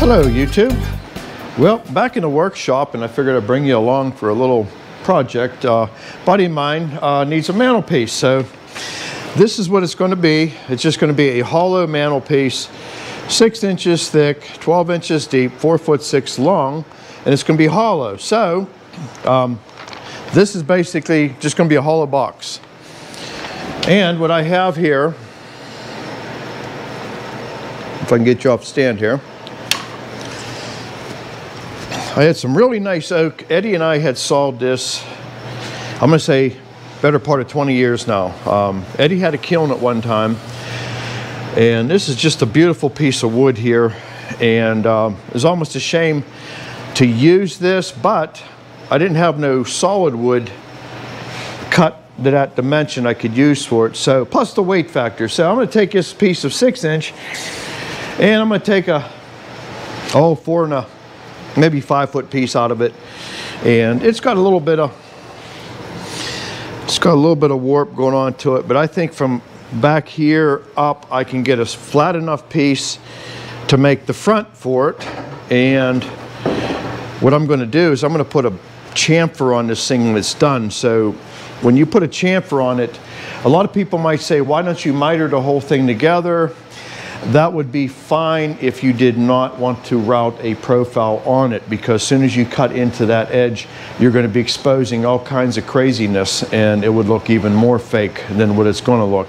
Hello YouTube. Well, back in the workshop, and I figured I'd bring you along for a little project. A buddy of mine needs a mantelpiece, so this is what it's going to be. It's just going to be a hollow mantelpiece, 6 inches thick, 12 inches deep, 4'6" long, and it's going to be hollow. So this is basically just going to be a hollow box. And what I have here, if I can get you off stand here, I had some really nice oak. Eddie and I had sawed this, I'm going to say, better part of 20 years now. Eddie had a kiln at one time, and this is just a beautiful piece of wood here. And it's almost a shame to use this, but I didn't have no solid wood cut to that dimension I could use for it. So, plus the weight factor. So I'm going to take this piece of 6 inch, and I'm going to take a 4 and a maybe 5 foot piece out of it, and it's got a little bit of warp going on to it, but I think from back here up I can get a flat enough piece to make the front for it. And what I'm going to do is I'm going to put a chamfer on this thing when it's done. So when you put a chamfer on it, a lot of people might say, why don't you miter the whole thing together? That would be fine if you did not want to route a profile on it, because as soon as you cut into that edge, you're going to be exposing all kinds of craziness, and it would look even more fake than what it's going to look.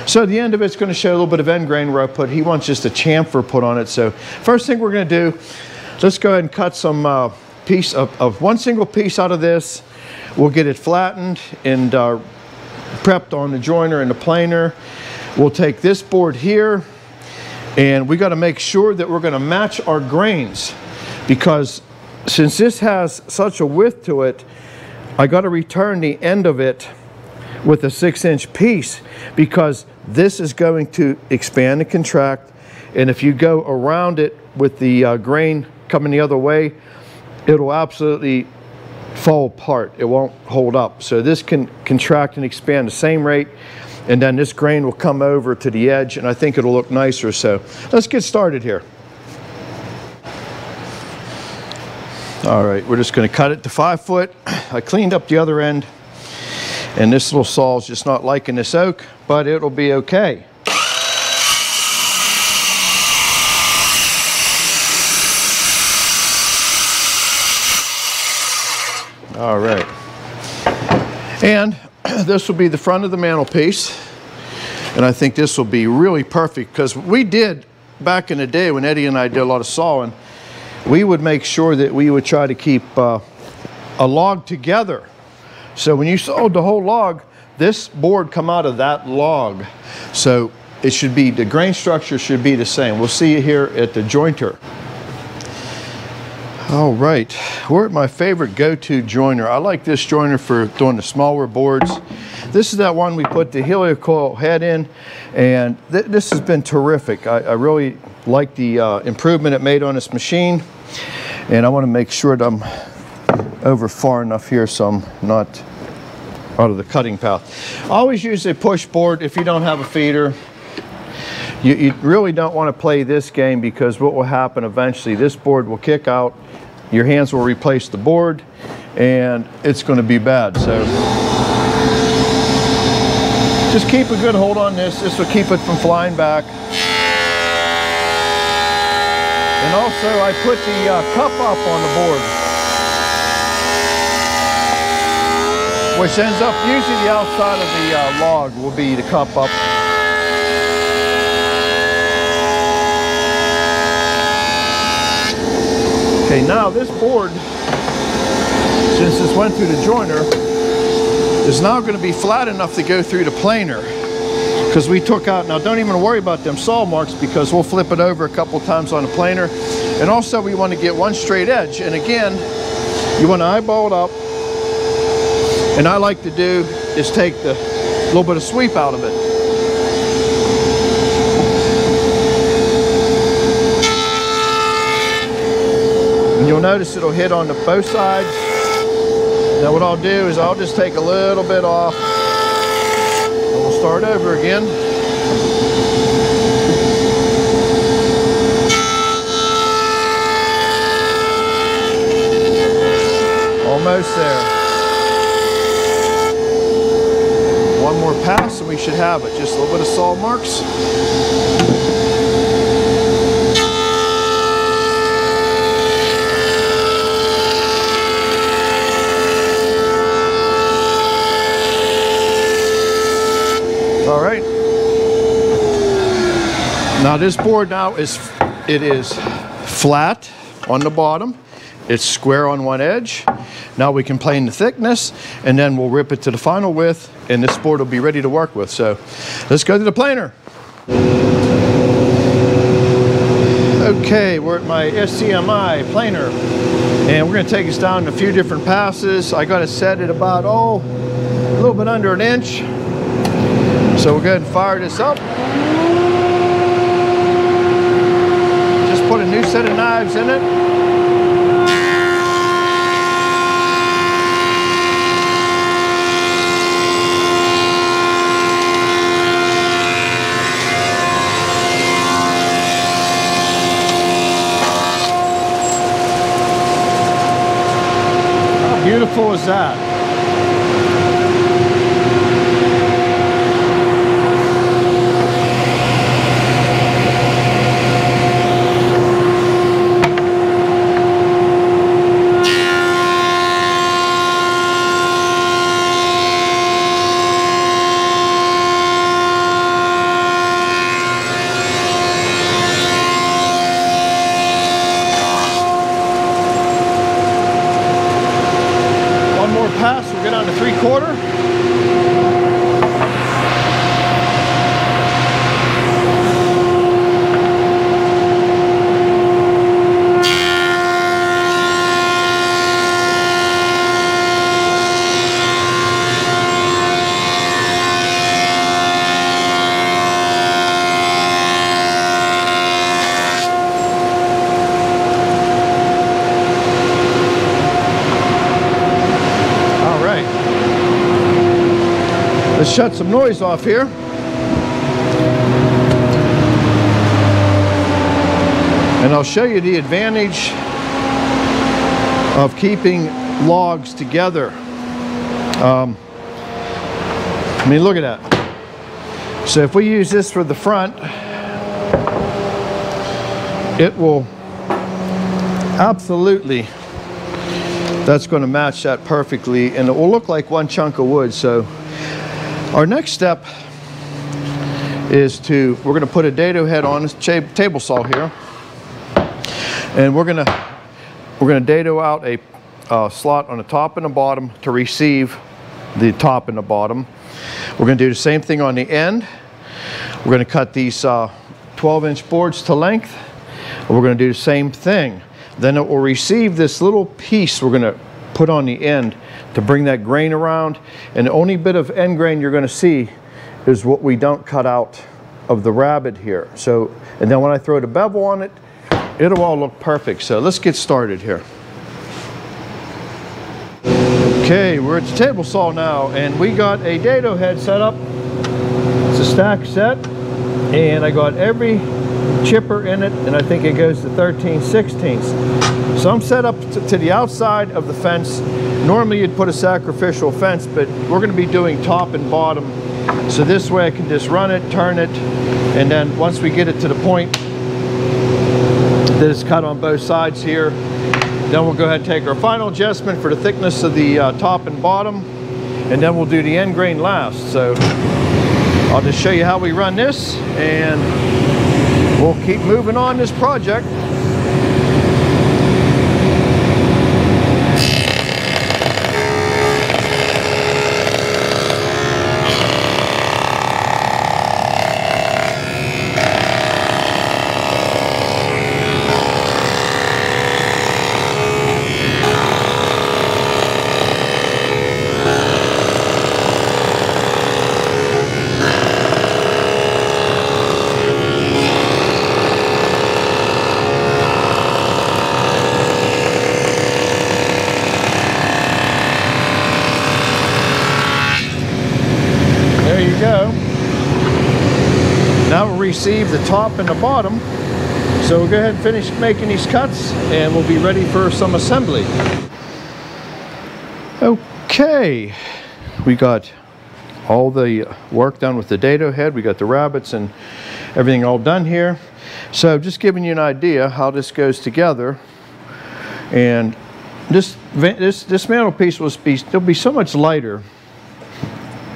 So the end of it's going to show a little bit of end grain where I put, he wants just a chamfer put on it. So first thing we're going to do, let's go ahead and cut some piece of one single piece out of this. We'll get it flattened and prepped on the joiner and the planer. We'll take this board here, and we got to make sure that we're going to match our grains, because since this has such a width to it, I got to return the end of it with a 6 inch piece, because this is going to expand and contract, and if you go around it with the grain coming the other way, it'll absolutely fall apart. It won't hold up. So this can contract and expand the same rate, and then this grain will come over to the edge, and I think it'll look nicer. So let's get started here. All right, we're just going to cut it to 5 foot. I cleaned up the other end, and this little saw is just not liking this oak, but it'll be okay. All right, and this will be the front of the mantelpiece, and I think this will be really perfect, because we did back in the day when Eddie and I did a lot of sawing, we would make sure that we would try to keep a log together. So when you sawed the whole log, this board come out of that log. So it should be, the grain structure should be the same. We'll see you here at the jointer. All right, we're at my favorite go-to joiner. I like this joiner for doing the smaller boards. This is that one we put the helicoil head in, and this has been terrific. I really like the improvement it made on this machine, and I want to make sure that I'm over far enough here so I'm not out of the cutting path. I always use a push board if you don't have a feeder. You really don't want to play this game, because what will happen eventually, this board will kick out, your hands will replace the board, and it's going to be bad. So just keep a good hold on this. This will keep it from flying back. And also I put the cup up on the board, which ends up, usually the outside of the log will be the cup up. Okay, now this board, since this went through the joiner, is now going to be flat enough to go through the planer, because we took out, now don't even worry about them saw marks, because we'll flip it over a couple times on the planer. And also we want to get one straight edge, and again, you want to eyeball it up, and I like to do is take the little bit of sweep out of it. And you'll notice it'll hit on both sides. Now what I'll do is I'll just take a little bit off, and we'll start over again. Almost there. One more pass and we should have it. Just a little bit of saw marks. All right. Now this board now is flat on the bottom. It's square on one edge. Now we can plane the thickness and then we'll rip it to the final width and this board will be ready to work with. So let's go to the planer. Okay, we're at my SCMI planer and we're going to take us down a few different passes. I got it set at about, a little bit under an inch. So we'll go ahead and fire this up. Just put a new set of knives in it. How beautiful is that? Pass, we'll get down to 3/4. Let's shut some noise off here. And I'll show you the advantage of keeping logs together. I mean, look at that. So if we use this for the front, it will absolutely, that's going to match that perfectly and it will look like one chunk of wood. So our next step is we're going to put a dado head on this table saw here, and we're going to dado out a slot on the top and the bottom to receive the top and the bottom. We're going to do the same thing on the end. We're going to cut these 12-inch boards to length. We're going to do the same thing. Then it will receive this little piece we're going to put on the end to bring that grain around, and the only bit of end grain you're going to see is what we don't cut out of the rabbet here. So, and then when I throw the bevel on it, it'll all look perfect. So let's get started here. Okay, we're at the table saw now, and we got a dado head set up. It's a stack set, and I got every chipper in it, and I think it goes to 13/16. So I'm set up to the outside of the fence. Normally you'd put a sacrificial fence, but we're going to be doing top and bottom. So this way I can just run it, turn it, and then once we get it to the point that it's cut on both sides here, then we'll go ahead and take our final adjustment for the thickness of the top and bottom, and then we'll do the end grain last. So I'll just show you how we run this, and we'll keep moving on this project. Now we'll receive the top and the bottom. So we'll go ahead and finish making these cuts and we'll be ready for some assembly. Okay, we got all the work done with the dado head. We got the rabbits and everything all done here. So just giving you an idea how this goes together. And this mantelpiece will be so much lighter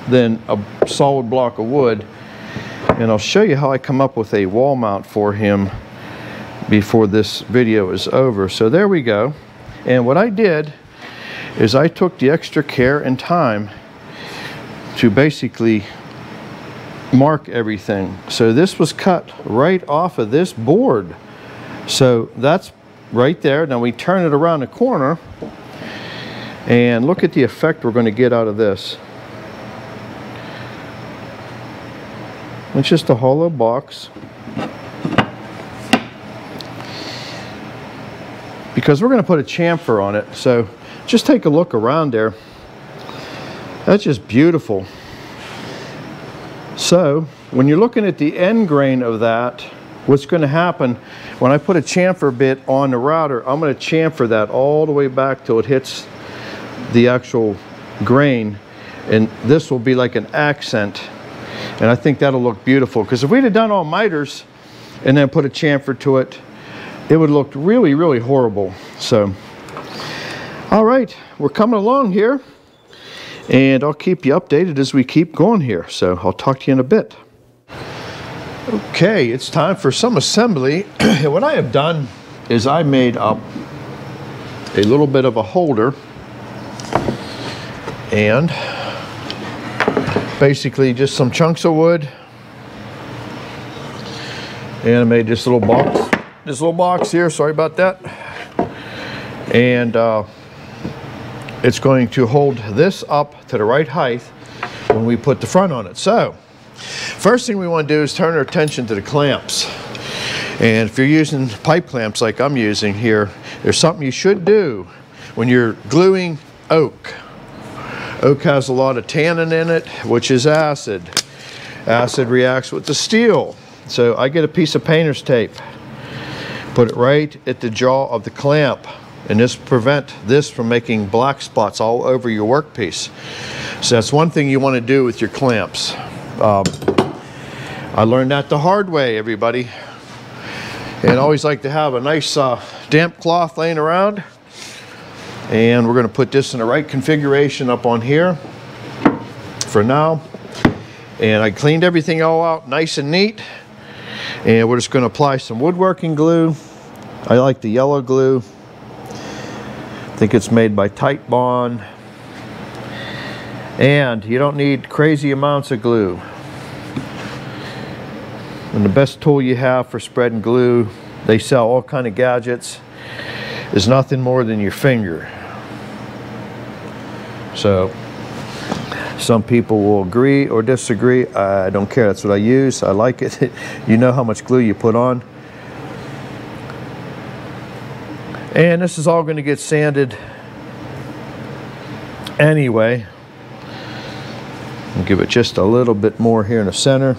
than a solid block of wood. And I'll show you how I come up with a wall mount for him before this video is over. So there we go. And what I did is I took the extra care and time to basically mark everything. So this was cut right off of this board. So that's right there. Now we turn it around the corner and look at the effect we're going to get out of this. It's just a hollow box. Because we're going to put a chamfer on it. So just take a look around there. That's just beautiful. So when you're looking at the end grain of that, what's going to happen when I put a chamfer bit on the router, I'm going to chamfer that all the way back till it hits the actual grain, and this will be like an accent. And I think that'll look beautiful, because if we'd have done all miters and then put a chamfer to it, it would look really, really horrible. So, all right, we're coming along here, and I'll keep you updated as we keep going here. So I'll talk to you in a bit. Okay, it's time for some assembly. What I have done is I made up a little bit of a holder, and basically just some chunks of wood, and I made this little box here, sorry about that, and it's going to hold this up to the right height when we put the front on it. So first thing we want to do is turn our attention to the clamps, and if you're using pipe clamps like I'm using here, there's something you should do when you're gluing oak. Oak has a lot of tannin in it, which is acid. Acid reacts with the steel. So I get a piece of painter's tape, put it right at the jaw of the clamp, and this prevent this from making black spots all over your workpiece. So that's one thing you want to do with your clamps. I learned that the hard way, everybody. And I always like to have a nice damp cloth laying around. And we're going to put this in the right configuration up on here for now. And I cleaned everything all out nice and neat. And we're just going to apply some woodworking glue. I like the yellow glue. I think it's made by Tight Bond. And you don't need crazy amounts of glue. And the best tool you have for spreading glue, they sell all kind of gadgets, is nothing more than your finger. So some people will agree or disagree. I don't care. That's what I use. I like it. You know how much glue you put on. And this is all going to get sanded anyway. I'll give it just a little bit more here in the center.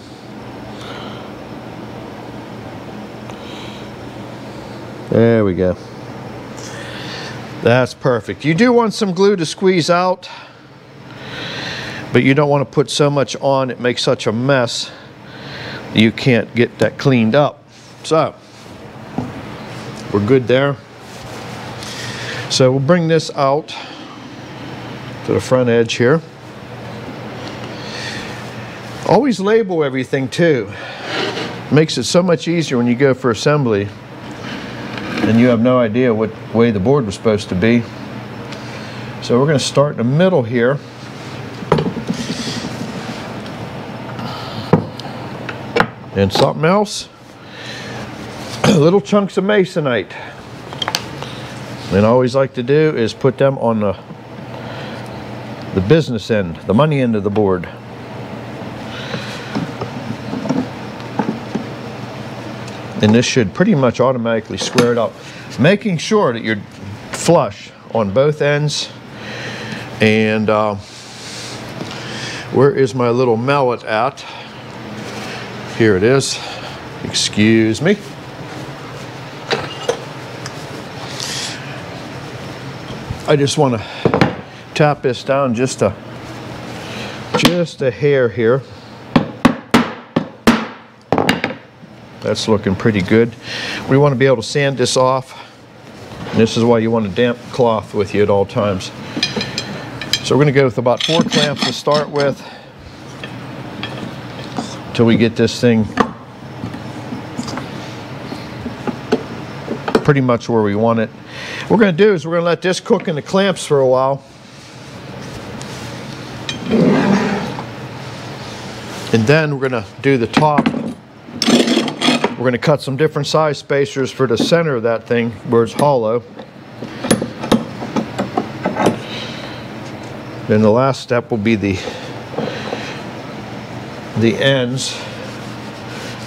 There we go. That's perfect. You do want some glue to squeeze out, but you don't want to put so much on it makes such a mess you can't get that cleaned up. So we're good there. So we'll bring this out to the front edge here. Always label everything too. Makes it so much easier when you go for assembly and you have no idea what way the board was supposed to be. So we're going to start in the middle here. And something else, little chunks of masonite. And I always like to do is put them on the business end, the money end of the board. And this should pretty much automatically square it up, making sure that you're flush on both ends. And where is my little mallet at? Here it is. Excuse me. I just want to tap this down just a hair here. That's looking pretty good. We want to be able to sand this off. And this is why you want a damp cloth with you at all times. So we're going to go with about 4 clamps to start with until we get this thing pretty much where we want it. What we're going to do is we're going to let this cook in the clamps for a while. And then we're going to do the top. We're going to cut some different size spacers for the center of that thing where it's hollow. Then the last step will be the ends.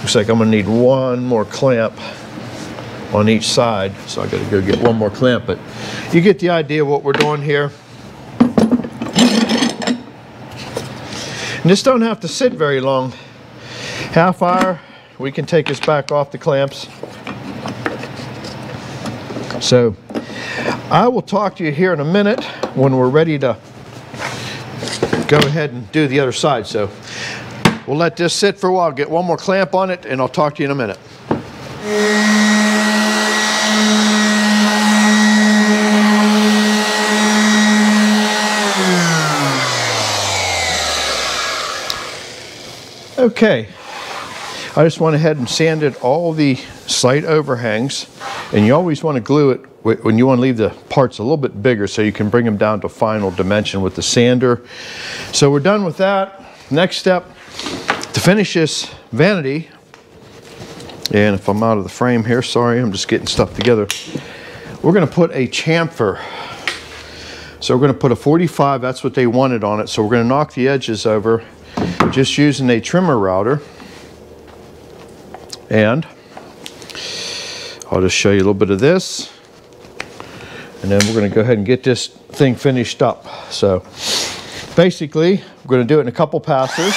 Looks like I'm going to need 1 more clamp on each side, so I got to go get 1 more clamp, but you get the idea of what we're doing here. And this don't have to sit very long. Half hour, we can take this back off the clamps. So I will talk to you here in a minute when we're ready to go ahead and do the other side. So we'll let this sit for a while, get 1 more clamp on it, and I'll talk to you in a minute. Okay, I just went ahead and sanded all the slight overhangs, and you always want to glue it when you want to leave the parts a little bit bigger so you can bring them down to final dimension with the sander. So we're done with that. Next step, to finish this vanity, and if I'm out of the frame here, sorry, I'm just getting stuff together. We're going to put a chamfer. So we're going to put a 45, that's what they wanted on it. So we're going to knock the edges over just using a trimmer router. And I'll just show you a little bit of this. And then we're going to go ahead and get this thing finished up. So basically, we're going to do it in a couple passes.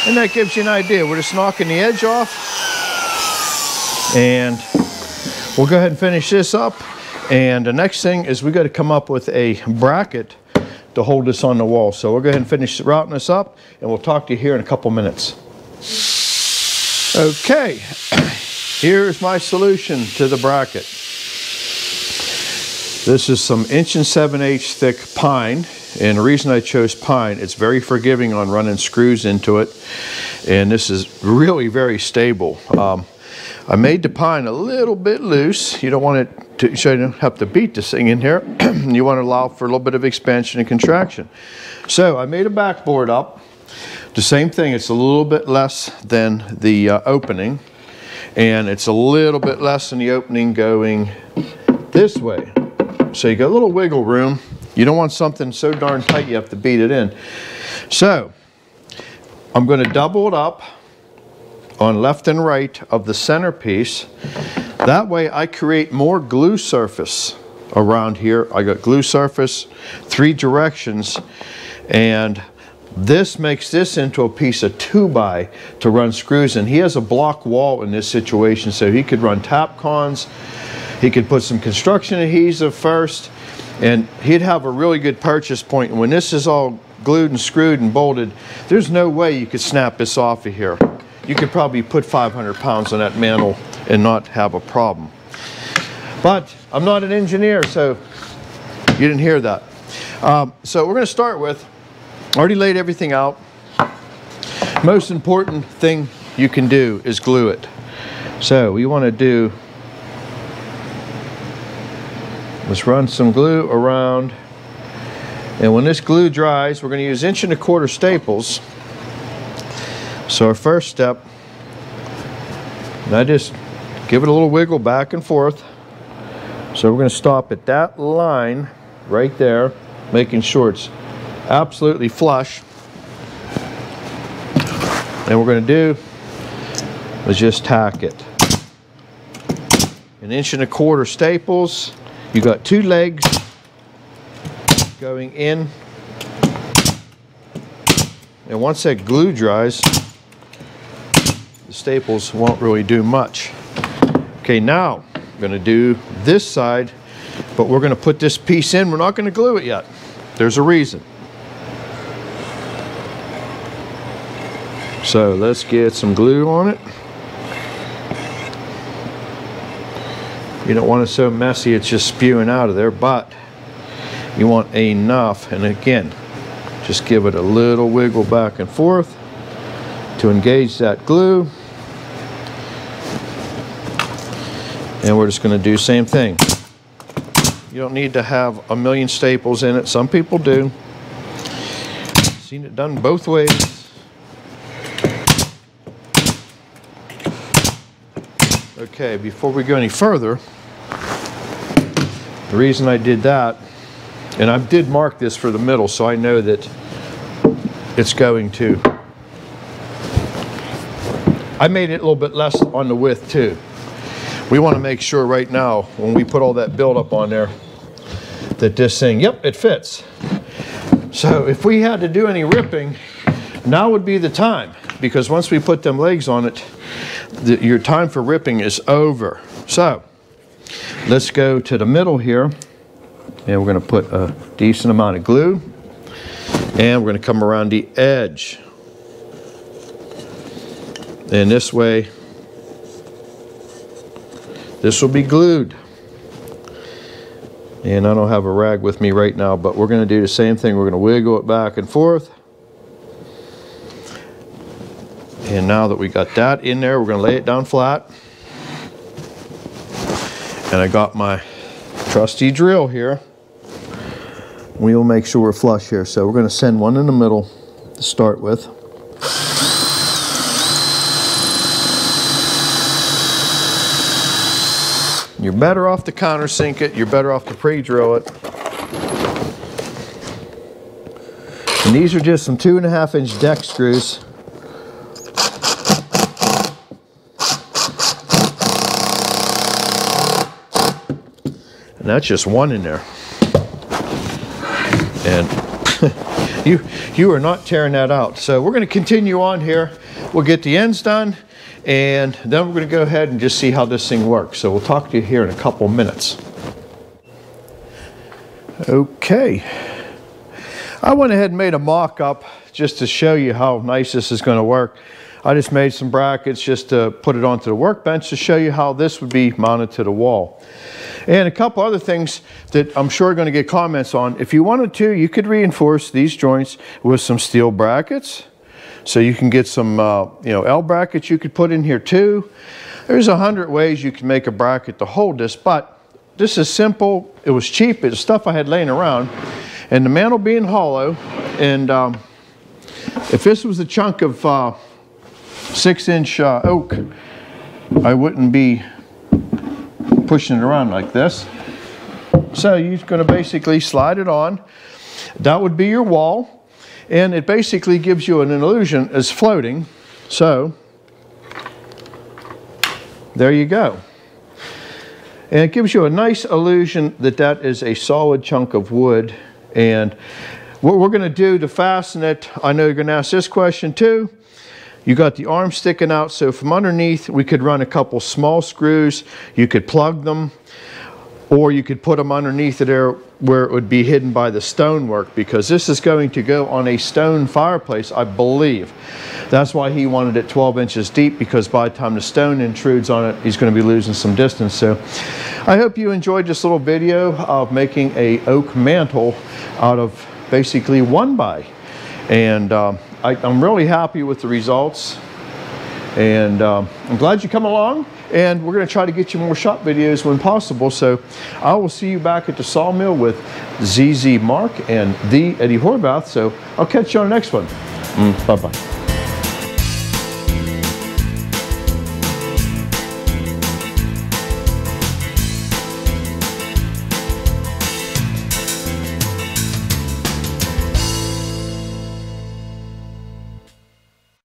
And that gives you an idea. We're just knocking the edge off. And we'll go ahead and finish this up. And the next thing is we got to come up with a bracket to hold this on the wall. So we'll go ahead and finish routing this up, and we'll talk to you here in a couple minutes. Okay, here's my solution to the bracket. This is some 1 7/8" thick pine. And the reason I chose pine, it's very forgiving on running screws into it. And this is really very stable. I made the pine a little bit loose. You don't want it to, so you don't have to beat this thing in here. You want to allow for a little bit of expansion and contraction. So I made a backboard up. The same thing, it's a little bit less than the opening. And it's a little bit less than the opening going this way. So you got a little wiggle room. You don't want something so darn tight you have to beat it in. So I'm going to double it up on left and right of the centerpiece. That way I create more glue surface around here. I got glue surface 3 directions, and this makes this into a piece of 2x to run screws in. He has a block wall in this situation, so he could run tap cons. He could put some construction adhesive first, and he'd have a really good purchase point. And when this is all glued and screwed and bolted, there's no way you could snap this off of here. You could probably put 500 pounds on that mantle and not have a problem. But I'm not an engineer, so you didn't hear that. So we're going to start with, I already laid everything out. Most important thing you can do is glue it. So we want to do, let's run some glue around, and when this glue dries, we're going to use 1 1/4" staples. So our first step, and I just give it a little wiggle back and forth. So we're going to stop at that line right there, making sure it's absolutely flush. And what we're going to do is just tack it. 1 1/4" staples. You got 2 legs going in And once that glue dries, the staples won't really do much. Okay, now I'm going to do this side, but we're going to put this piece in. We're not going to glue it yet. There's a reason. So let's get some glue on it. You don't want it so messy it's just spewing out of there, but you want enough. And again, just give it a little wiggle back and forth to engage that glue. And we're just going to do the same thing. You don't need to have a million staples in it. Some people do. Seen it done both ways. Okay, before we go any further, the reason I did that, and I did mark this for the middle so I know that it's going to. I made it a little bit less on the width too. We want to make sure right now when we put all that buildup on there that this thing, yep, it fits. So if we had to do any ripping, now would be the time, because once we put them legs on it, your time for ripping is over. So let's go to the middle here, and we're going to put a decent amount of glue, and we're going to come around the edge. And this way, this will be glued. And I don't have a rag with me right now, but we're going to do the same thing. We're going to wiggle it back and forth. And now that we got that in there, we're going to lay it down flat. And I got my trusty drill here. We will make sure we're flush here. So we're going to send one in the middle to start with. You're better off to countersink it. You're better off to pre-drill it. And these are just some 2.5-inch deck screws. And that's just one in there. And you are not tearing that out. So we're going to continue on here. We'll get the ends done, and then we're going to go ahead and just see how this thing works. So we'll talk to you here in a couple minutes. Okay. I went ahead and made a mock-up just to show you how nice this is going to work. I just made some brackets just to put it onto the workbench to show you how this would be mounted to the wall. And a couple other things that I'm sure are going to get comments on. If you wanted to, you could reinforce these joints with some steel brackets. So you can get some L brackets you could put in here too. There's 100 ways you can make a bracket to hold this, but this is simple. It was cheap. It's stuff I had laying around. And the mantle being hollow, and if this was a chunk of 6-inch oak, I wouldn't be pushing it around like this. So you're going to basically slide it on. That would be your wall. And it basically gives you an illusion as floating. So there you go. And it gives you a nice illusion that that is a solid chunk of wood. And what we're going to do to fasten it, I know you're going to ask this question too. You got the arm sticking out, so from underneath we could run a couple small screws. You could plug them, or you could put them underneath it there where it would be hidden by the stonework, because this is going to go on a stone fireplace, I believe. That's why he wanted it 12 inches deep, because by the time the stone intrudes on it, he's going to be losing some distance. So I hope you enjoyed this little video of making a oak mantle out of basically 1x. And I'm really happy with the results. And I'm glad you come along. And we're going to try to get you more shop videos when possible. So I will see you back at the sawmill with ZZ Mark and the Eddie Horvath. So I'll catch you on the next one. Bye-bye.